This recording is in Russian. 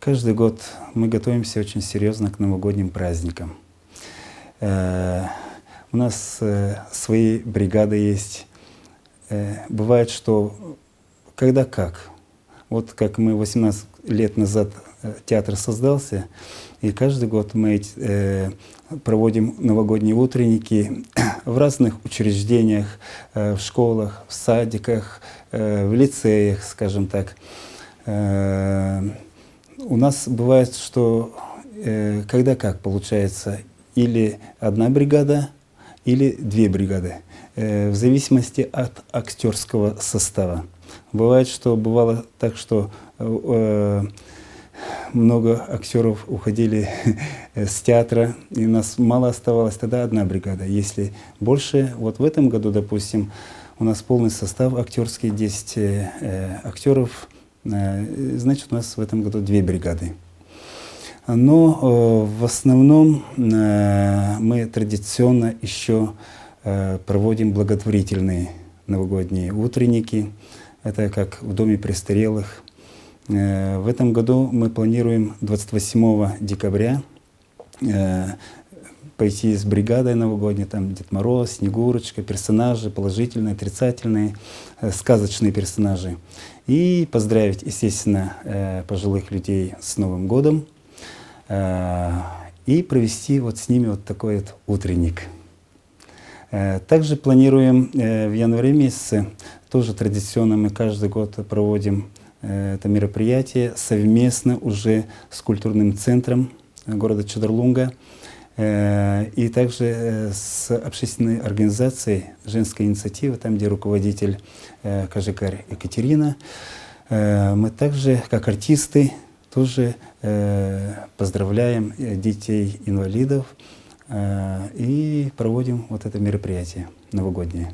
Каждый год мы готовимся очень серьезно к новогодним праздникам. У нас свои бригады есть. Бывает, что когда как. Вот как мы 18 лет назад театр создался, и каждый год мы проводим новогодние утренники в разных учреждениях, в школах, в садиках, в лицеях, скажем так. У нас бывает, что когда как получается, или одна бригада, или две бригады, в зависимости от актерского состава. Бывает, что бывало так, что много актеров уходили с театра, и у нас мало оставалось, тогда одна бригада. Если больше, вот в этом году, допустим, у нас полный состав актерский, 10 актеров, значит, у нас в этом году две бригады. Но в основном мы традиционно еще проводим благотворительные новогодние утренники. Это как в Доме престарелых. В этом году мы планируем 28 декабря пойти с бригадой новогодней, там Дед Мороз, Снегурочка, персонажи положительные, отрицательные, сказочные персонажи. И поздравить, естественно, пожилых людей с Новым годом и провести вот с ними вот такой вот утренник. Также планируем в январе месяце, тоже традиционно мы каждый год проводим это мероприятие совместно уже с культурным центром города Чедерлунга и также с общественной организацией «Женская инициатива», там, где руководитель Кажикарь Екатерина. Мы также, как артисты, тоже поздравляем детей-инвалидов и проводим вот это мероприятие новогоднее.